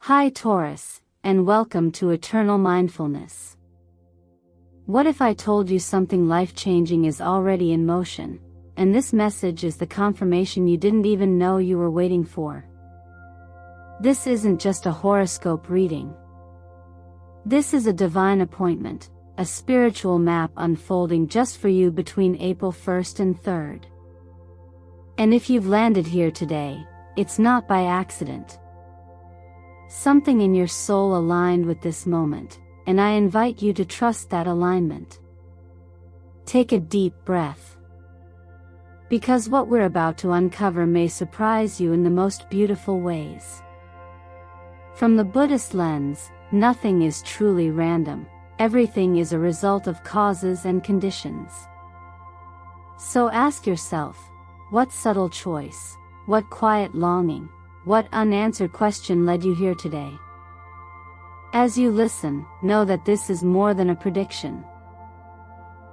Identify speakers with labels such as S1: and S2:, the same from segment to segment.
S1: Hi Taurus, and welcome to Eternal Mindfulness. What if I told you something life-changing is already in motion, and this message is the confirmation you didn't even know you were waiting for? This isn't just a horoscope reading. This is a divine appointment, a spiritual map unfolding just for you between April 1st and 3rd. And if you've landed here today, it's not by accident. Something in your soul aligned with this moment, and I invite you to trust that alignment. Take a deep breath. Because what we're about to uncover may surprise you in the most beautiful ways. From the Buddhist lens, nothing is truly random. Everything is a result of causes and conditions. So ask yourself, what subtle choice, what quiet longing, what unanswered question led you here today? As you listen, know that this is more than a prediction.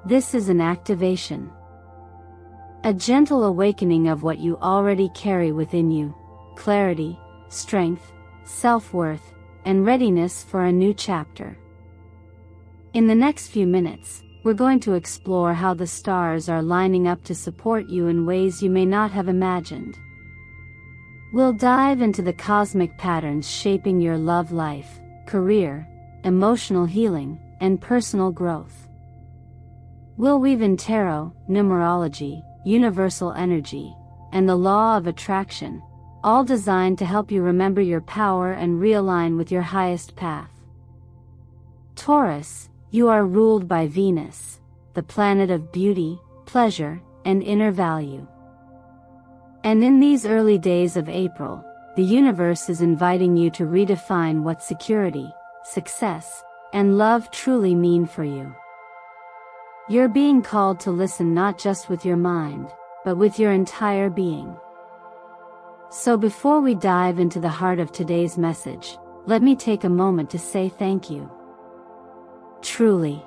S1: This is an activation. A gentle awakening of what you already carry within you: clarity, strength, self-worth, and readiness for a new chapter. In the next few minutes, we're going to explore how the stars are lining up to support you in ways you may not have imagined. We'll dive into the cosmic patterns shaping your love life, career, emotional healing, and personal growth. We'll weave in tarot, numerology, universal energy, and the law of attraction, all designed to help you remember your power and realign with your highest path. Taurus, you are ruled by Venus, the planet of beauty, pleasure, and inner value. And in these early days of April, the universe is inviting you to redefine what security, success, and love truly mean for you. You're being called to listen not just with your mind, but with your entire being. So before we dive into the heart of today's message, let me take a moment to say thank you. Truly.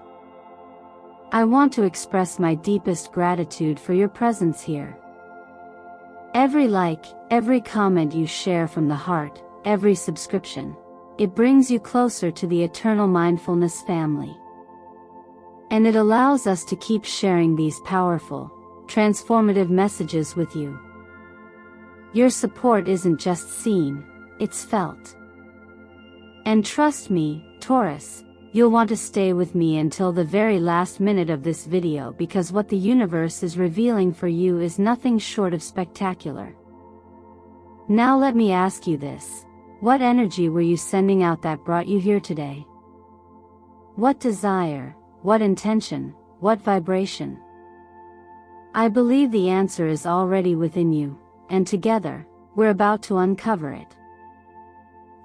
S1: I want to express my deepest gratitude for your presence here. Every like, every comment you share from the heart, every subscription, it brings you closer to the Eternal Mindfulness family. And it allows us to keep sharing these powerful, transformative messages with you. Your support isn't just seen, it's felt. And trust me, Taurus, you'll want to stay with me until the very last minute of this video, because what the universe is revealing for you is nothing short of spectacular. Now let me ask you this: what energy were you sending out that brought you here today? What desire, what intention, what vibration? I believe the answer is already within you, and together, we're about to uncover it.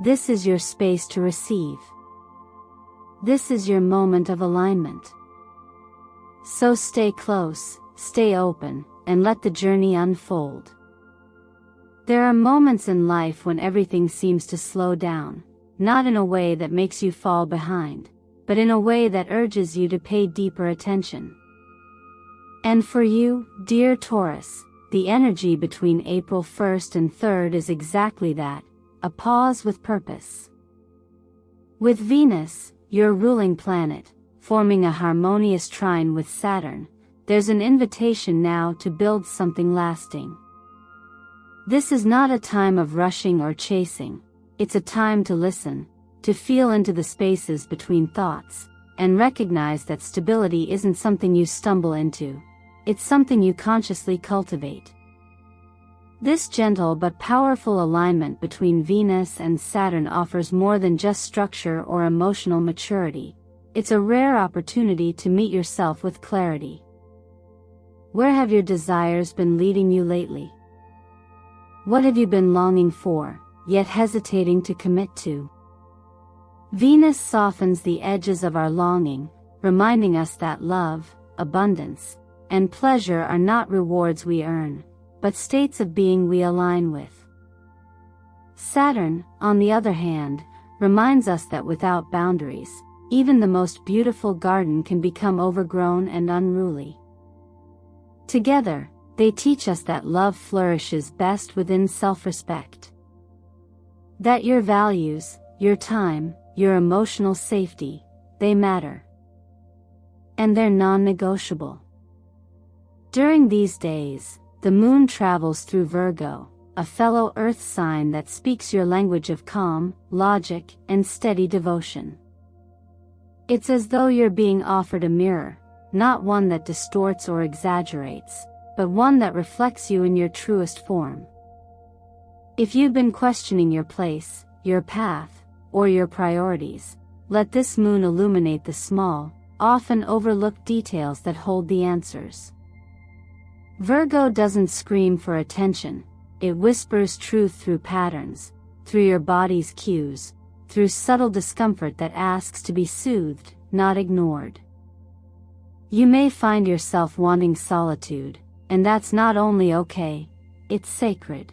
S1: This is your space to receive. This is your moment of alignment. So stay close, stay open, and let the journey unfold. There are moments in life when everything seems to slow down, not in a way that makes you fall behind, but in a way that urges you to pay deeper attention. And for you, dear Taurus, the energy between April 1st and 3rd is exactly that: a pause with purpose. With Venus, your ruling planet, forming a harmonious trine with Saturn, there's an invitation now to build something lasting. This is not a time of rushing or chasing, it's a time to listen, to feel into the spaces between thoughts, and recognize that stability isn't something you stumble into, it's something you consciously cultivate. This gentle but powerful alignment between Venus and Saturn offers more than just structure or emotional maturity. It's a rare opportunity to meet yourself with clarity. Where have your desires been leading you lately? What have you been longing for, yet hesitating to commit to? Venus softens the edges of our longing, reminding us that love, abundance, and pleasure are not rewards we earn, but states of being we align with. Saturn, on the other hand, reminds us that without boundaries, even the most beautiful garden can become overgrown and unruly. Together, they teach us that love flourishes best within self-respect. That your values, your time, your emotional safety, they matter. And they're non-negotiable. During these days, the moon travels through Virgo, a fellow earth sign that speaks your language of calm, logic, and steady devotion. It's as though you're being offered a mirror, not one that distorts or exaggerates, but one that reflects you in your truest form. If you've been questioning your place, your path, or your priorities, let this moon illuminate the small, often overlooked details that hold the answers. Virgo doesn't scream for attention, it whispers truth through patterns, through your body's cues, through subtle discomfort that asks to be soothed, not ignored. You may find yourself wanting solitude, and that's not only okay, it's sacred.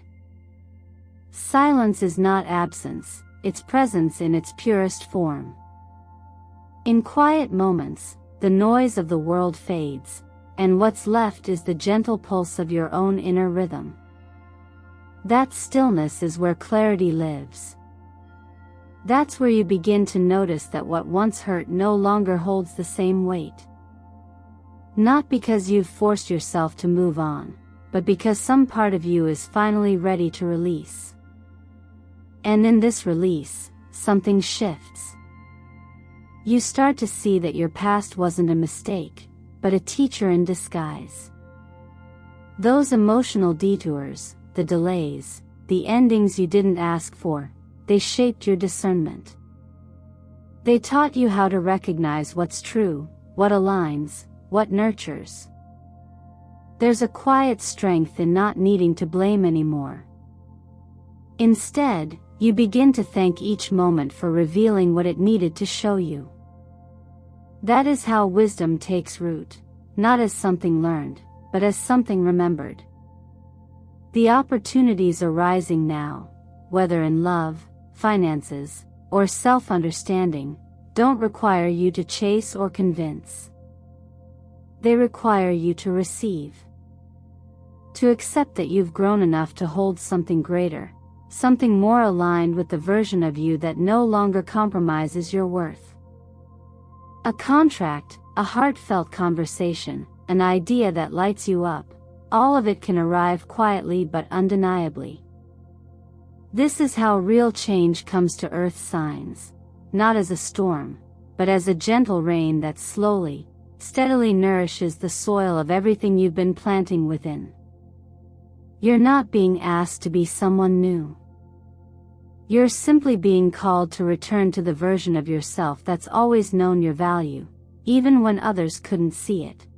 S1: Silence is not absence, it's presence in its purest form. In quiet moments, the noise of the world fades, and what's left is the gentle pulse of your own inner rhythm. That stillness is where clarity lives. That's where you begin to notice that what once hurt no longer holds the same weight. Not because you've forced yourself to move on, but because some part of you is finally ready to release. And in this release, something shifts. You start to see that your past wasn't a mistake, but a teacher in disguise. Those emotional detours, the delays, the endings you didn't ask for, they shaped your discernment. They taught you how to recognize what's true, what aligns, what nurtures. There's a quiet strength in not needing to blame anymore. Instead, you begin to thank each moment for revealing what it needed to show you. That is how wisdom takes root, not as something learned, but as something remembered. The opportunities arising now, whether in love, finances, or self-understanding, don't require you to chase or convince. They require you to receive. To accept that you've grown enough to hold something greater, something more aligned with the version of you that no longer compromises your worth. A contract, a heartfelt conversation, an idea that lights you up, all of it can arrive quietly but undeniably. This is how real change comes to earth signs, not as a storm, but as a gentle rain that slowly, steadily nourishes the soil of everything you've been planting within. You're not being asked to be someone new. You're simply being called to return to the version of yourself that's always known your value, even when others couldn't see it.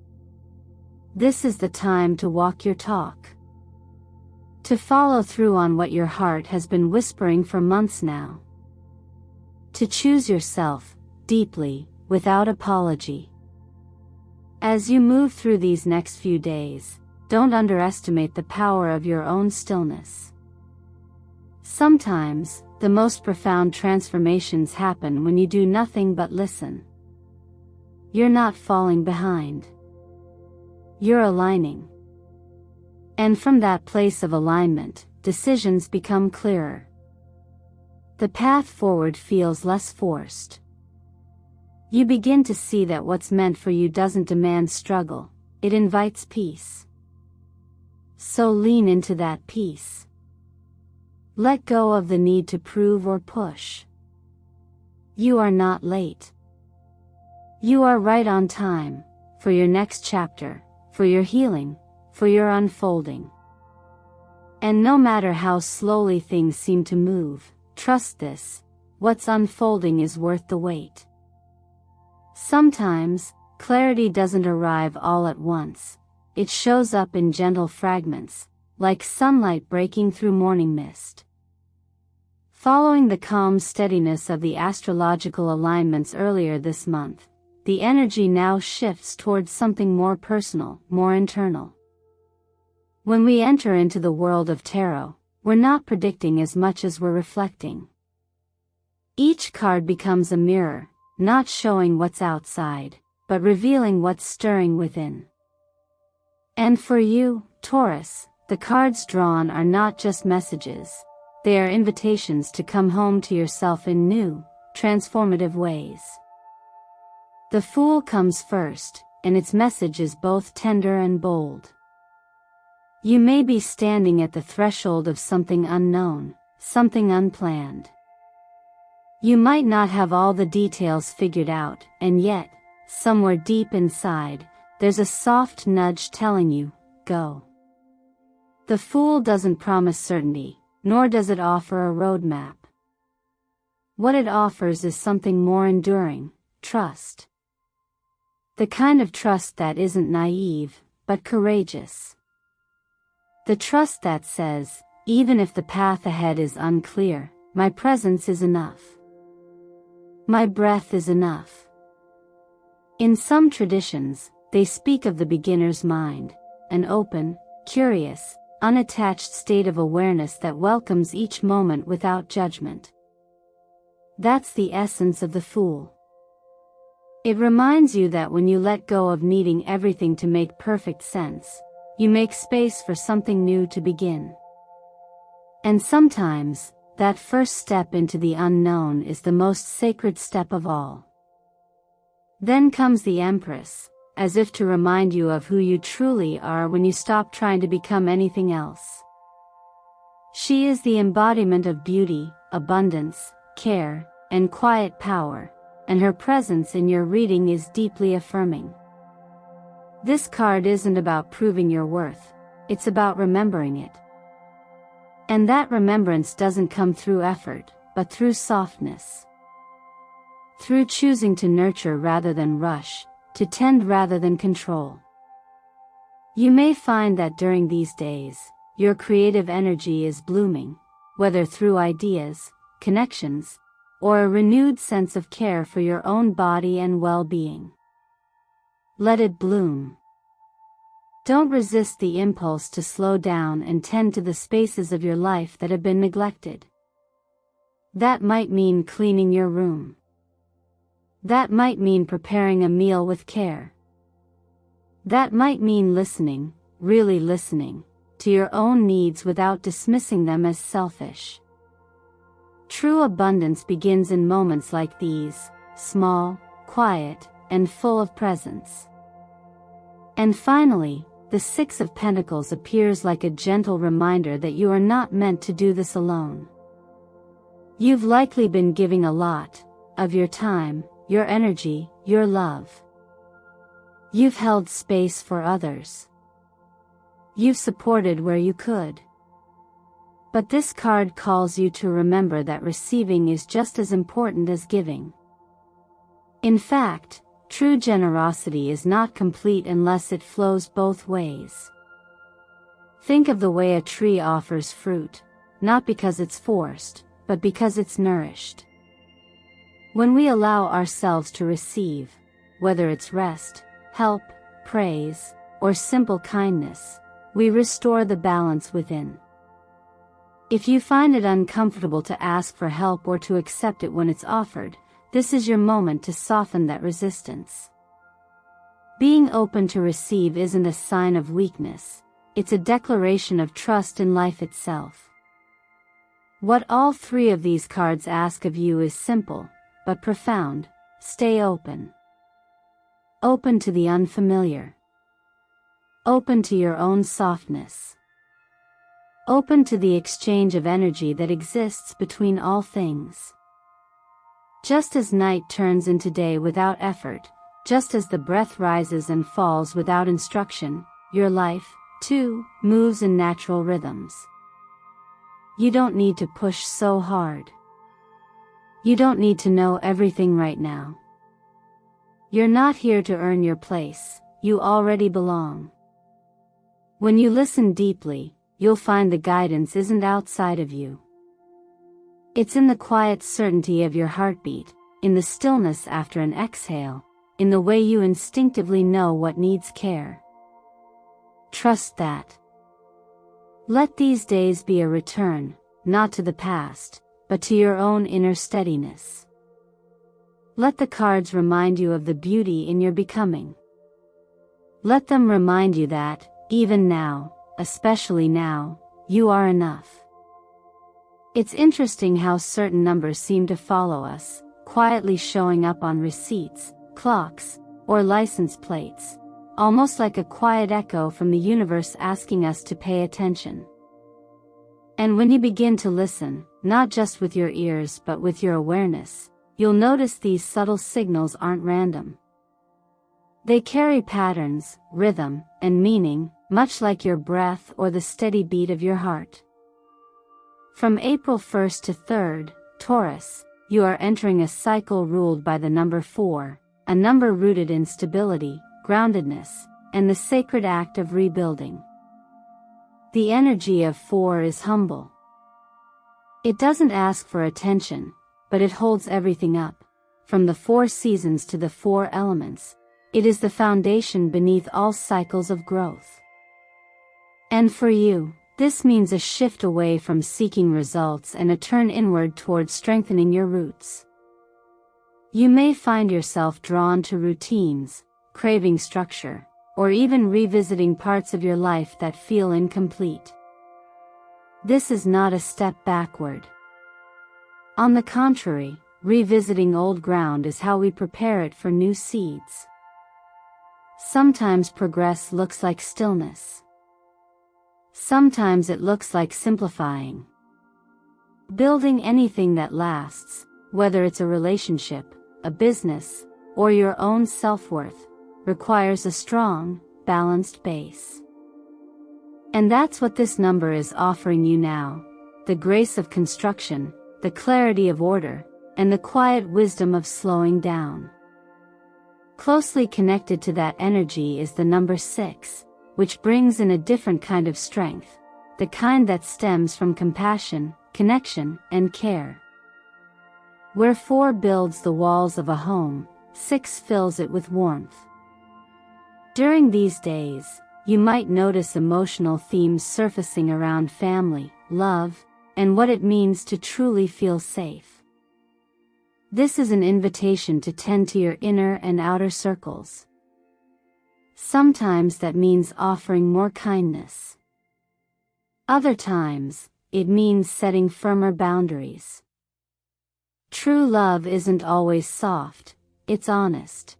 S1: This is the time to walk your talk. To follow through on what your heart has been whispering for months now. To choose yourself, deeply, without apology. As you move through these next few days, don't underestimate the power of your own stillness. Sometimes, the most profound transformations happen when you do nothing but listen. You're not falling behind. You're aligning. And from that place of alignment, decisions become clearer. The path forward feels less forced. You begin to see that what's meant for you doesn't demand struggle, it invites peace. So lean into that peace. Let go of the need to prove or push. You are not late. You are right on time, for your next chapter, for your healing, for your unfolding. And no matter how slowly things seem to move, trust this, what's unfolding is worth the wait. Sometimes, clarity doesn't arrive all at once. It shows up in gentle fragments, like sunlight breaking through morning mist. Following the calm steadiness of the astrological alignments earlier this month, the energy now shifts towards something more personal, more internal. When we enter into the world of tarot, we're not predicting as much as we're reflecting. Each card becomes a mirror, not showing what's outside, but revealing what's stirring within. And for you, Taurus, the cards drawn are not just messages, They are invitations to come home to yourself in new, transformative ways. The Fool comes first, and its message is both tender and bold. You may be standing at the threshold of something unknown, something unplanned. You might not have all the details figured out, and yet, somewhere deep inside, there's a soft nudge telling you, go. The Fool doesn't promise certainty, nor does it offer a roadmap. What it offers is something more enduring, trust. The kind of trust that isn't naive, but courageous. The trust that says, even if the path ahead is unclear, my presence is enough. My breath is enough. In some traditions, they speak of the beginner's mind, an open, curious, unattached state of awareness that welcomes each moment without judgment. That's the essence of the Fool. It reminds you that when you let go of needing everything to make perfect sense, you make space for something new to begin. And sometimes, that first step into the unknown is the most sacred step of all. Then comes the Empress, as if to remind you of who you truly are when you stop trying to become anything else. She is the embodiment of beauty, abundance, care, and quiet power, and her presence in your reading is deeply affirming. This card isn't about proving your worth, it's about remembering it. And that remembrance doesn't come through effort, but through softness. Through choosing to nurture rather than rush, to tend rather than control. You may find that during these days, your creative energy is blooming, whether through ideas, connections, or a renewed sense of care for your own body and well-being. Let it bloom. Don't resist the impulse to slow down and tend to the spaces of your life that have been neglected. That might mean cleaning your room. That might mean preparing a meal with care. That might mean listening, really listening, to your own needs without dismissing them as selfish. True abundance begins in moments like these, small, quiet, and full of presence. And finally, the Six of Pentacles appears like a gentle reminder that you are not meant to do this alone. You've likely been giving a lot of your time, your energy, your love. You've held space for others. You've supported where you could. But this card calls you to remember that receiving is just as important as giving. In fact, true generosity is not complete unless it flows both ways. Think of the way a tree offers fruit, not because it's forced, but because it's nourished. When we allow ourselves to receive, whether it's rest, help, praise, or simple kindness, we restore the balance within. If you find it uncomfortable to ask for help or to accept it when it's offered, this is your moment to soften that resistance. Being open to receive isn't a sign of weakness, it's a declaration of trust in life itself. What all three of these cards ask of you is simple, but profound: stay open. Open to the unfamiliar. Open to your own softness. Open to the exchange of energy that exists between all things. Just as night turns into day without effort, just as the breath rises and falls without instruction, your life, too, moves in natural rhythms. You don't need to push so hard. You don't need to know everything right now. You're not here to earn your place, you already belong. When you listen deeply, you'll find the guidance isn't outside of you. It's in the quiet certainty of your heartbeat, in the stillness after an exhale, in the way you instinctively know what needs care. Trust that. Let these days be a return, not to the past, but to your own inner steadiness. Let the cards remind you of the beauty in your becoming. Let them remind you that, even now, especially now, you are enough. It's interesting how certain numbers seem to follow us, quietly showing up on receipts, clocks, or license plates, almost like a quiet echo from the universe asking us to pay attention. And when you begin to listen, not just with your ears but with your awareness, you'll notice these subtle signals aren't random. They carry patterns, rhythm, and meaning, much like your breath or the steady beat of your heart. From April 1st to 3rd, Taurus, you are entering a cycle ruled by the number 4, a number rooted in stability, groundedness, and the sacred act of rebuilding. The energy of 4 is humble. It doesn't ask for attention, but it holds everything up, from the 4 seasons to the 4 elements. It is the foundation beneath all cycles of growth. And for you, this means a shift away from seeking results and a turn inward towards strengthening your roots. You may find yourself drawn to routines, craving structure, or even revisiting parts of your life that feel incomplete. This is not a step backward. On the contrary, revisiting old ground is how we prepare it for new seeds. Sometimes progress looks like stillness. Sometimes it looks like simplifying. Building anything that lasts, whether it's a relationship, a business, or your own self-worth, requires a strong, balanced base. And that's what this number is offering you now: the grace of construction, the clarity of order, and the quiet wisdom of slowing down. Closely connected to that energy is the number 6, which brings in a different kind of strength, the kind that stems from compassion, connection, and care. Where 4 builds the walls of a home, 6 fills it with warmth. During these days, you might notice emotional themes surfacing around family, love, and what it means to truly feel safe. This is an invitation to tend to your inner and outer circles. Sometimes that means offering more kindness. Other times, it means setting firmer boundaries. True love isn't always soft, it's honest.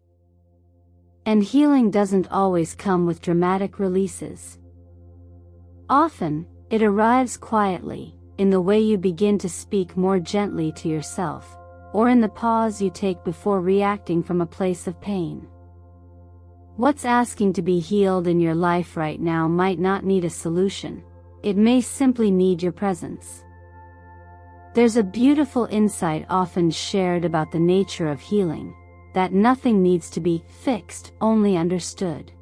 S1: And healing doesn't always come with dramatic releases. Often, it arrives quietly, in the way you begin to speak more gently to yourself, or in the pause you take before reacting from a place of pain. What's asking to be healed in your life right now might not need a solution, it may simply need your presence. There's a beautiful insight often shared about the nature of healing, that nothing needs to be fixed, only understood.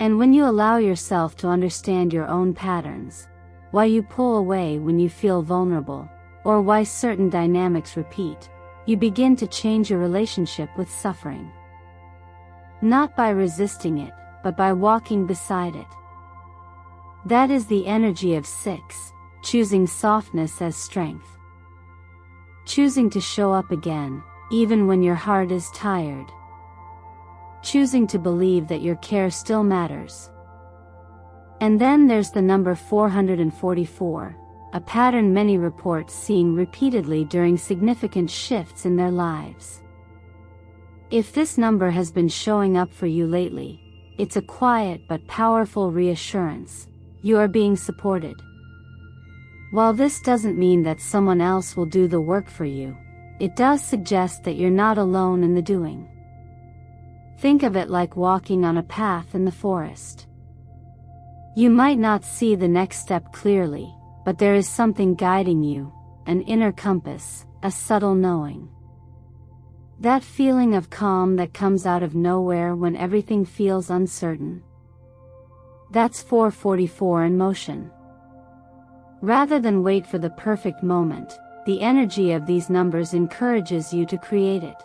S1: And when you allow yourself to understand your own patterns, why you pull away when you feel vulnerable, or why certain dynamics repeat, you begin to change your relationship with suffering. Not by resisting it, but by walking beside it. That is the energy of 6, choosing softness as strength. Choosing to show up again, even when your heart is tired. Choosing to believe that your care still matters. And then there's the number 444, a pattern many report seeing repeatedly during significant shifts in their lives. If this number has been showing up for you lately, it's a quiet but powerful reassurance: you are being supported. While this doesn't mean that someone else will do the work for you, it does suggest that you're not alone in the doing. Think of it like walking on a path in the forest. You might not see the next step clearly, but there is something guiding you, an inner compass, a subtle knowing. That feeling of calm that comes out of nowhere when everything feels uncertain. That's 444 in motion. Rather than wait for the perfect moment, the energy of these numbers encourages you to create it.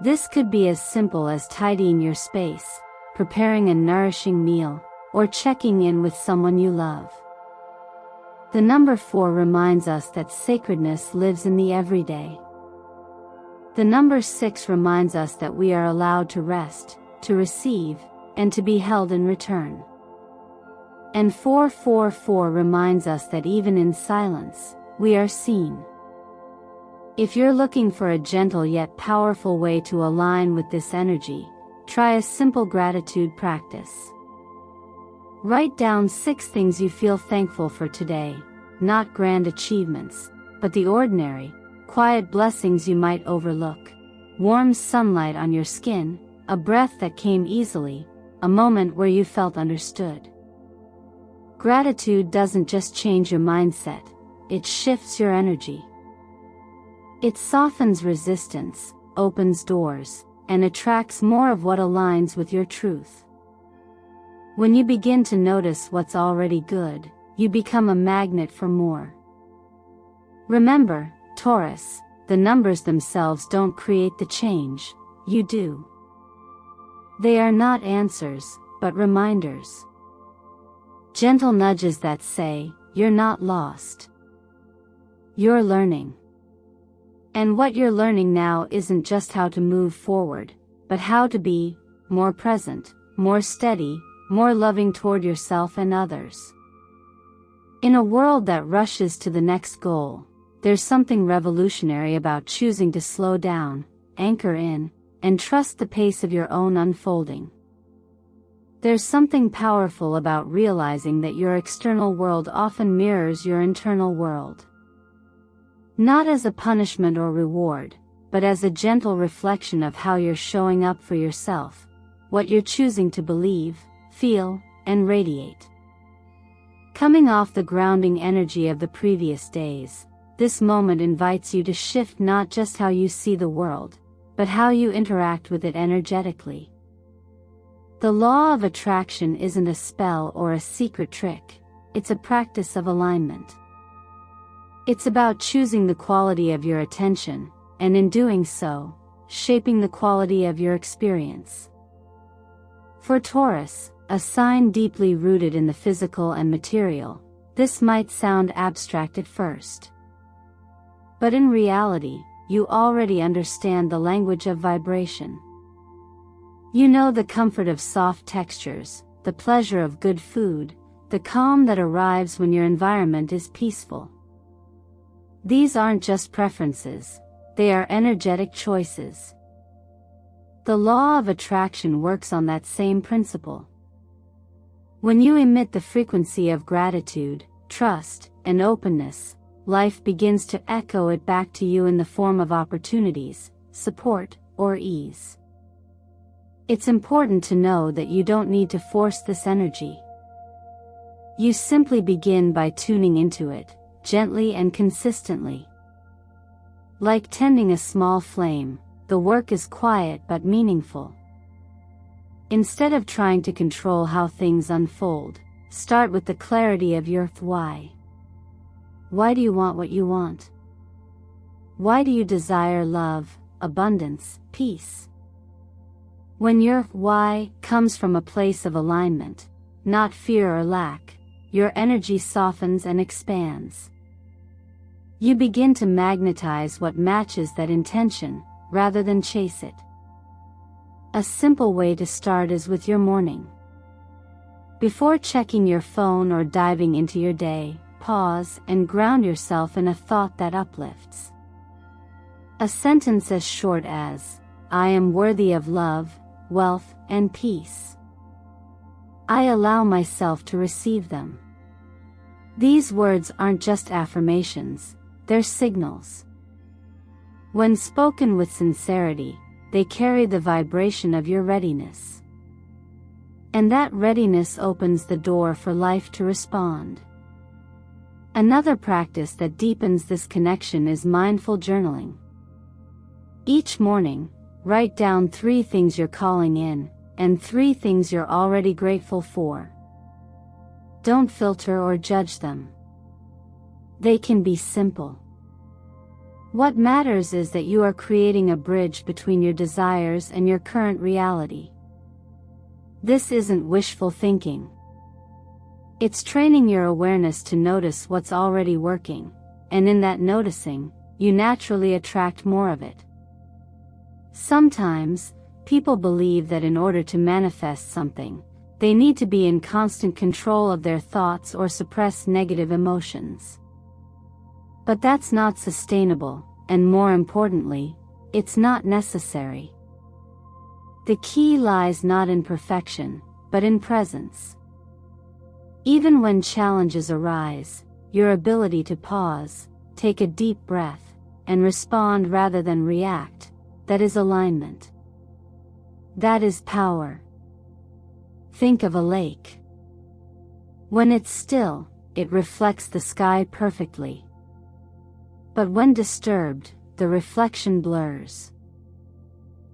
S1: This could be as simple as tidying your space, preparing a nourishing meal, or checking in with someone you love. The number 4 reminds us that sacredness lives in the everyday. The number 6 reminds us that we are allowed to rest, to receive, and to be held in return. And 444 reminds us that even in silence, we are seen. If you're looking for a gentle yet powerful way to align with this energy, try a simple gratitude practice. Write down 6 things you feel thankful for today, not grand achievements, but the ordinary, quiet blessings you might overlook. Warm sunlight on your skin, a breath that came easily, a moment where you felt understood. Gratitude doesn't just change your mindset, it shifts your energy. It softens resistance, opens doors, and attracts more of what aligns with your truth. When you begin to notice what's already good, you become a magnet for more. Remember, Taurus, the numbers themselves don't create the change, you do. They are not answers, but reminders. Gentle nudges that say, you're not lost. You're learning. And what you're learning now isn't just how to move forward, but how to be more present, more steady, more loving toward yourself and others. In a world that rushes to the next goal, there's something revolutionary about choosing to slow down, anchor in, and trust the pace of your own unfolding. There's something powerful about realizing that your external world often mirrors your internal world. Not as a punishment or reward, but as a gentle reflection of how you're showing up for yourself, what you're choosing to believe, feel, and radiate. Coming off the grounding energy of the previous days, this moment invites you to shift not just how you see the world, but how you interact with it energetically. The law of attraction isn't a spell or a secret trick, it's a practice of alignment. It's about choosing the quality of your attention, and in doing so, shaping the quality of your experience. For Taurus, a sign deeply rooted in the physical and material, this might sound abstract at first. But in reality, you already understand the language of vibration. You know the comfort of soft textures, the pleasure of good food, the calm that arrives when your environment is peaceful. These aren't just preferences, they are energetic choices. The law of attraction works on that same principle. When you emit the frequency of gratitude, trust, and openness, life begins to echo it back to you in the form of opportunities, support, or ease. It's important to know that you don't need to force this energy. You simply begin by tuning into it, gently and consistently. Like tending a small flame, the work is quiet but meaningful. Instead of trying to control how things unfold, start with the clarity of your why. Why do you want what you want? Why do you desire love, abundance, peace? When your why comes from a place of alignment, not fear or lack, your energy softens and expands. You begin to magnetize what matches that intention, rather than chase it. A simple way to start is with your morning. Before checking your phone or diving into your day, pause and ground yourself in a thought that uplifts. A sentence as short as, I am worthy of love, wealth, and peace. I allow myself to receive them. These words aren't just affirmations, they're signals. When spoken with sincerity, they carry the vibration of your readiness. And that readiness opens the door for life to respond. Another practice that deepens this connection is mindful journaling. Each morning, write down 3 things you're calling in, and 3 things you're already grateful for. Don't filter or judge them. They can be simple. What matters is that you are creating a bridge between your desires and your current reality. This isn't wishful thinking. It's training your awareness to notice what's already working, and in that noticing, you naturally attract more of it. Sometimes, people believe that in order to manifest something, They need to be in constant control of their thoughts or suppress negative emotions. But that's not sustainable, and more importantly, it's not necessary. The key lies not in perfection, but in presence. Even when challenges arise, your ability to pause, take a deep breath, and respond rather than react, that is alignment. That is power. Think of a lake. When it's still, it reflects the sky perfectly. But when disturbed, the reflection blurs.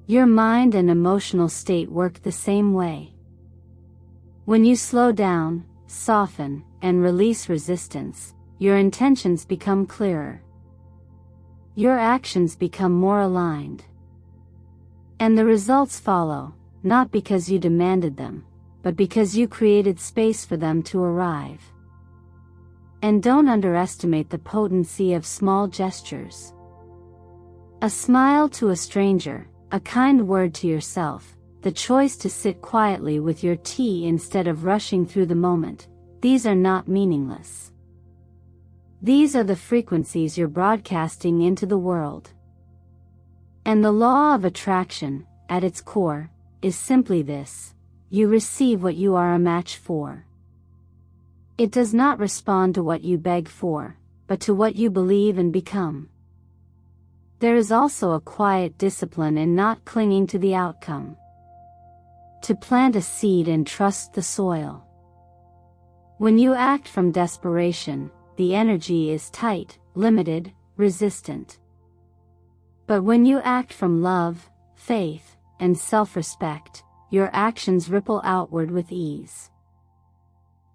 S1: Your mind and emotional state work the same way. When you slow down, soften, and release resistance, your intentions become clearer. Your actions become more aligned. And the results follow, not because you demanded them, but because you created space for them to arrive. And don't underestimate the potency of small gestures. A smile to a stranger, a kind word to yourself, the choice to sit quietly with your tea instead of rushing through the moment, these are not meaningless. These are the frequencies you're broadcasting into the world. And the law of attraction, at its core, is simply this: you receive what you are a match for. It does not respond to what you beg for, but to what you believe and become. There is also a quiet discipline in not clinging to the outcome. To plant a seed and trust the soil. When you act from desperation, the energy is tight, limited, resistant. But when you act from love, faith, and self-respect, your actions ripple outward with ease.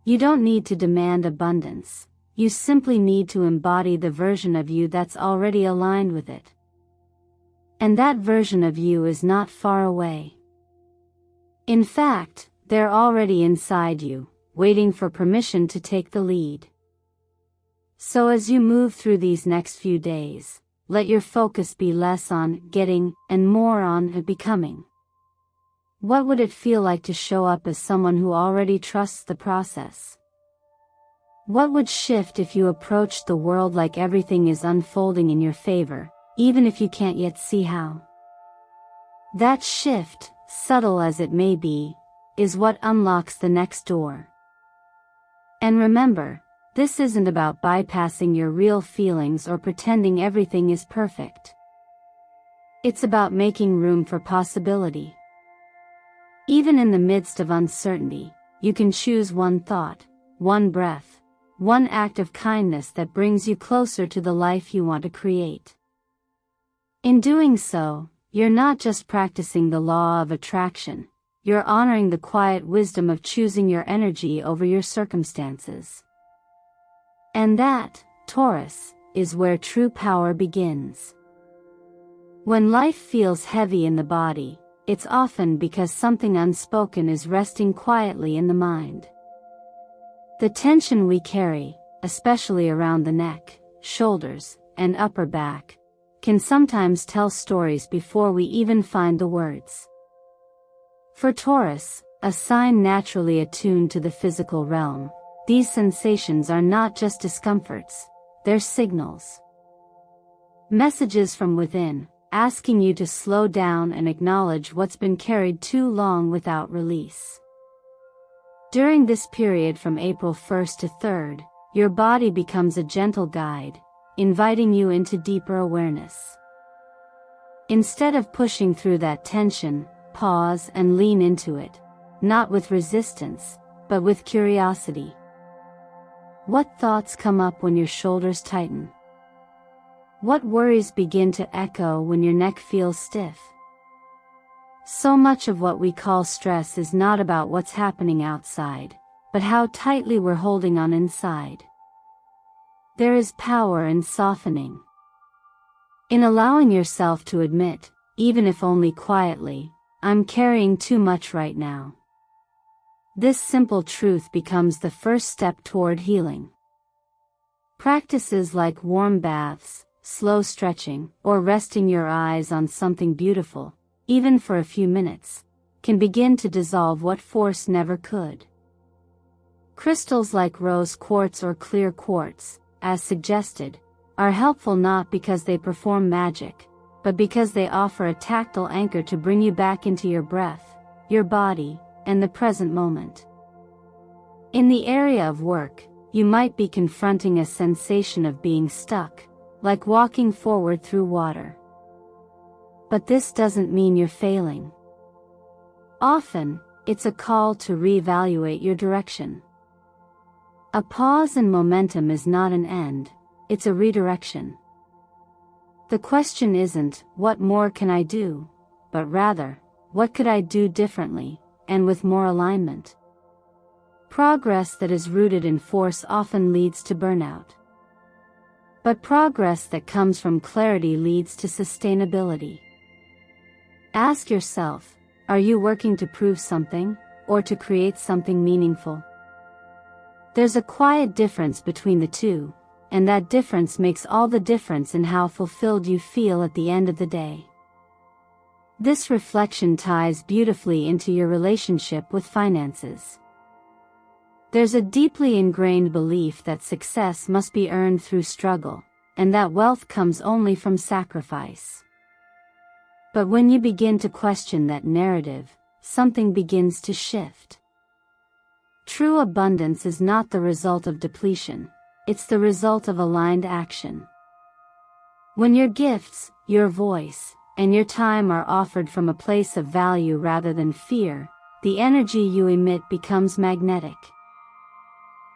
S1: You don't need to demand abundance, you simply need to embody the version of you that's already aligned with it. And that version of you is not far away. In fact, they're already inside you, waiting for permission to take the lead. So as you move through these next few days, let your focus be less on getting and more on becoming. What would it feel like to show up as someone who already trusts the process? What would shift if you approached the world like everything is unfolding in your favor, even if you can't yet see how? That shift, subtle as it may be, is what unlocks the next door. And remember, this isn't about bypassing your real feelings or pretending everything is perfect. It's about making room for possibility. Even in the midst of uncertainty, you can choose one thought, one breath, one act of kindness that brings you closer to the life you want to create. In doing so, you're not just practicing the law of attraction, you're honoring the quiet wisdom of choosing your energy over your circumstances. And that, Taurus, is where true power begins. When life feels heavy in the body, it's often because something unspoken is resting quietly in the mind. The tension we carry, especially around the neck, shoulders, and upper back, can sometimes tell stories before we even find the words. For Taurus, a sign naturally attuned to the physical realm, these sensations are not just discomforts, they're signals. Messages from within, asking you to slow down and acknowledge what's been carried too long without release. During this period from April 1st to 3rd, your body becomes a gentle guide, inviting you into deeper awareness. Instead of pushing through that tension, pause and lean into it, not with resistance, but with curiosity. What thoughts come up when your shoulders tighten? What worries begin to echo when your neck feels stiff? So much of what we call stress is not about what's happening outside, but how tightly we're holding on inside. There is power in softening. In allowing yourself to admit, even if only quietly, I'm carrying too much right now. This simple truth becomes the first step toward healing. Practices like warm baths, slow stretching, or resting your eyes on something beautiful, even for a few minutes, can begin to dissolve what force never could. Crystals like rose quartz or clear quartz, as suggested, are helpful not because they perform magic, but because they offer a tactile anchor to bring you back into your breath, your body, and the present moment. In the area of work, you might be confronting a sensation of being stuck, like walking forward through water. But this doesn't mean you're failing. Often, it's a call to reevaluate your direction. A pause in momentum is not an end, it's a redirection. The question isn't, what more can I do? But rather, what could I do differently, and with more alignment? Progress that is rooted in force often leads to burnout. But progress that comes from clarity leads to sustainability. Ask yourself, are you working to prove something, or to create something meaningful? There's a quiet difference between the two, and that difference makes all the difference in how fulfilled you feel at the end of the day. This reflection ties beautifully into your relationship with finances. There's a deeply ingrained belief that success must be earned through struggle, and that wealth comes only from sacrifice. But when you begin to question that narrative, something begins to shift. True abundance is not the result of depletion, it's the result of aligned action. When your gifts, your voice, and your time are offered from a place of value rather than fear, the energy you emit becomes magnetic.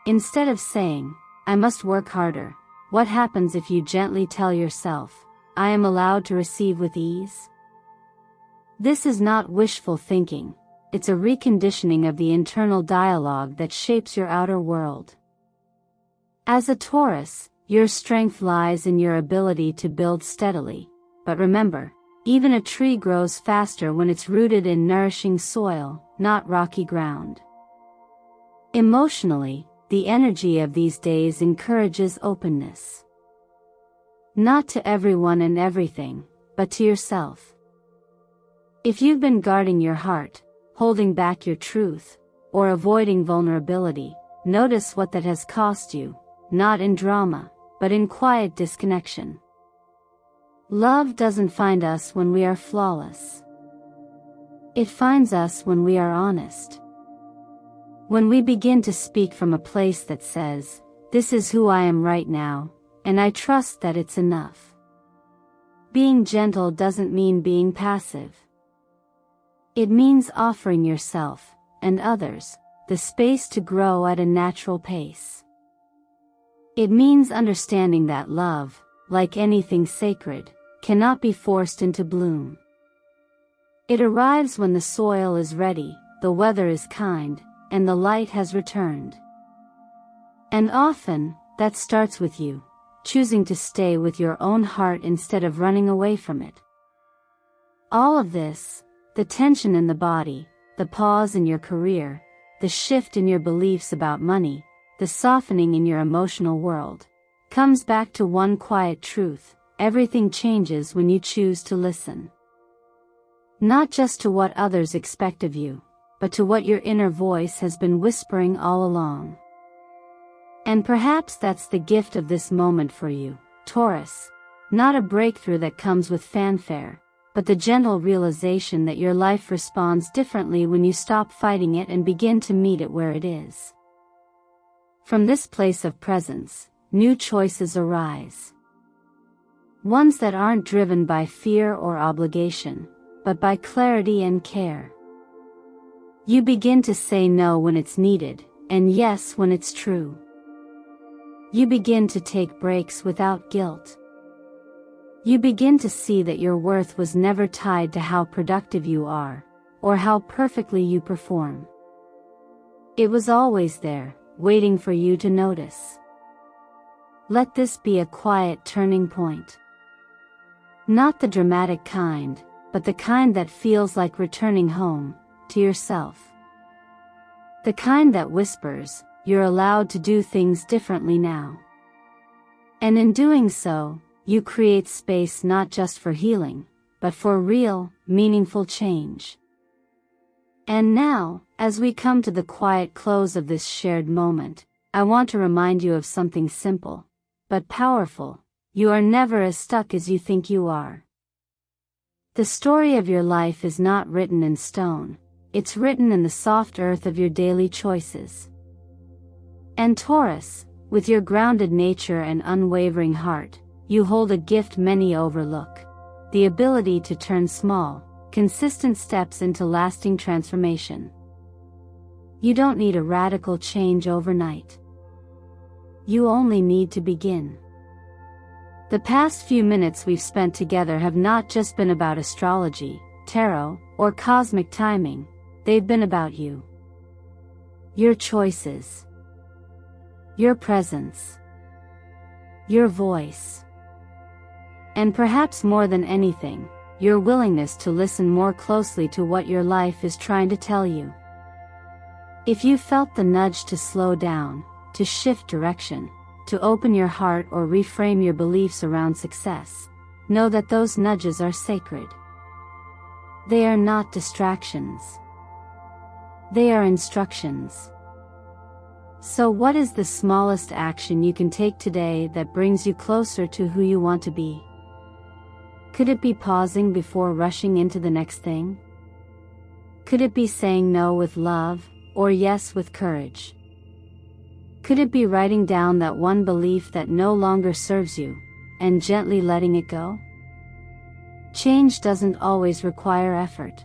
S1: Instead of saying, I must work harder, what happens if you gently tell yourself, I am allowed to receive with ease? This is not wishful thinking, it's a reconditioning of the internal dialogue that shapes your outer world. As a Taurus, your strength lies in your ability to build steadily, but remember, even a tree grows faster when it's rooted in nourishing soil, not rocky ground. Emotionally, the energy of these days encourages openness. Not to everyone and everything, but to yourself. If you've been guarding your heart, holding back your truth, or avoiding vulnerability, notice what that has cost you, not in drama, but in quiet disconnection. Love doesn't find us when we are flawless. It finds us when we are honest. When we begin to speak from a place that says, this is who I am right now, and I trust that it's enough. Being gentle doesn't mean being passive. It means offering yourself, and others, the space to grow at a natural pace. It means understanding that love, like anything sacred, cannot be forced into bloom. It arrives when the soil is ready, the weather is kind, and the light has returned. And often, that starts with you, choosing to stay with your own heart instead of running away from it. All of this, the tension in the body, the pause in your career, the shift in your beliefs about money, the softening in your emotional world, comes back to one quiet truth: everything changes when you choose to listen. Not just to what others expect of you, but to what your inner voice has been whispering all along. And perhaps that's the gift of this moment for you, Taurus, not a breakthrough that comes with fanfare, but the gentle realization that your life responds differently when you stop fighting it and begin to meet it where it is. From this place of presence, new choices arise. Ones that aren't driven by fear or obligation, but by clarity and care. You begin to say no when it's needed, and yes when it's true. You begin to take breaks without guilt. You begin to see that your worth was never tied to how productive you are, or how perfectly you perform. It was always there, waiting for you to notice. Let this be a quiet turning point. Not the dramatic kind, but the kind that feels like returning home, to yourself. The kind that whispers, you're allowed to do things differently now. And in doing so, you create space not just for healing, but for real, meaningful change. And now, as we come to the quiet close of this shared moment, I want to remind you of something simple, but powerful. You are never as stuck as you think you are. The story of your life is not written in stone, it's written in the soft earth of your daily choices. And Taurus, with your grounded nature and unwavering heart, you hold a gift many overlook: the ability to turn small, consistent steps into lasting transformation. You don't need a radical change overnight. You only need to begin. The past few minutes we've spent together have not just been about astrology, tarot, or cosmic timing, they've been about you. Your choices. Your presence. Your voice. And perhaps more than anything, your willingness to listen more closely to what your life is trying to tell you. If you felt the nudge to slow down, to shift direction, to open your heart or reframe your beliefs around success, know that those nudges are sacred. They are not distractions. They are instructions. So what is the smallest action you can take today that brings you closer to who you want to be? Could it be pausing before rushing into the next thing? Could it be saying no with love, or yes with courage? Could it be writing down that one belief that no longer serves you, and gently letting it go? Change doesn't always require effort.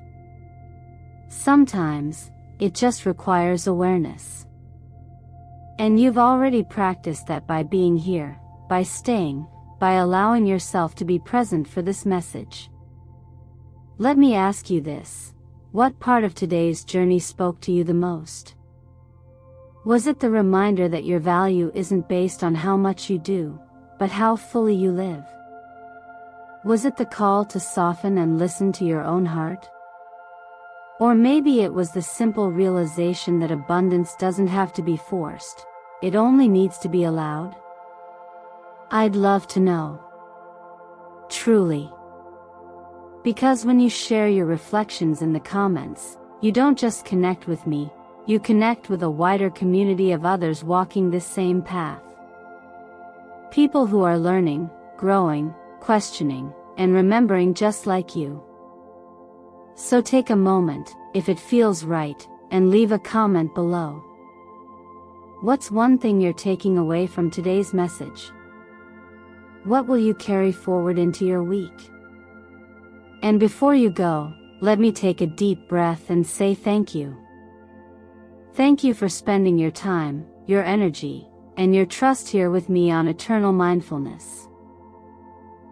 S1: Sometimes, it just requires awareness. And you've already practiced that by being here, by staying, by allowing yourself to be present for this message. Let me ask you this: what part of today's journey spoke to you the most? Was it the reminder that your value isn't based on how much you do, but how fully you live? Was it the call to soften and listen to your own heart? Or maybe it was the simple realization that abundance doesn't have to be forced, it only needs to be allowed? I'd love to know. Truly. Because when you share your reflections in the comments, you don't just connect with me, you connect with a wider community of others walking this same path. People who are learning, growing, questioning, and remembering just like you. So take a moment, if it feels right, and leave a comment below. What's one thing you're taking away from today's message? What will you carry forward into your week? And before you go, let me take a deep breath and say thank you. Thank you for spending your time, your energy, and your trust here with me on Eternal Mindfulness.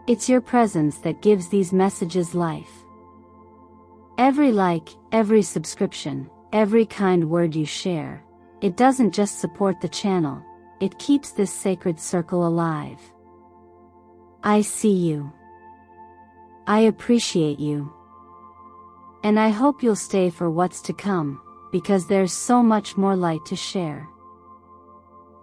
S1: It's your presence that gives these messages life. Every like, every subscription, every kind word you share, it doesn't just support the channel, it keeps this sacred circle alive. I see you. I appreciate you. And I hope you'll stay for what's to come, because there's so much more light to share.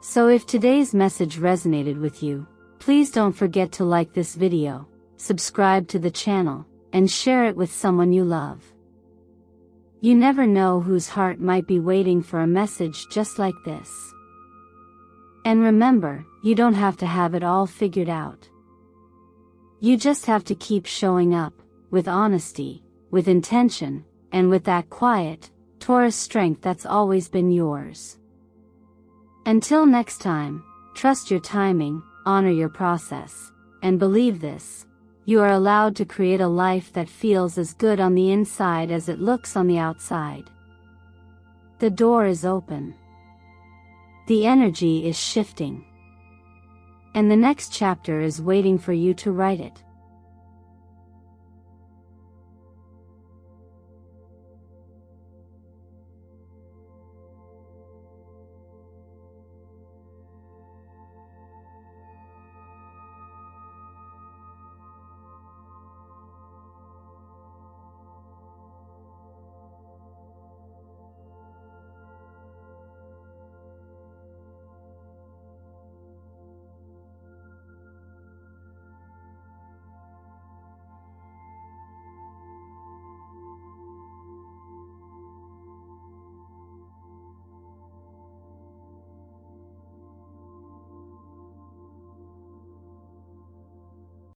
S1: So if today's message resonated with you, please don't forget to like this video, subscribe to the channel, and share it with someone you love. You never know whose heart might be waiting for a message just like this. And remember, you don't have to have it all figured out. You just have to keep showing up, with honesty, with intention, and with that quiet, Taurus strength that's always been yours. Until next time, trust your timing, honor your process, and believe this: you are allowed to create a life that feels as good on the inside as it looks on the outside. The door is open. The energy is shifting. And the next chapter is waiting for you to write it.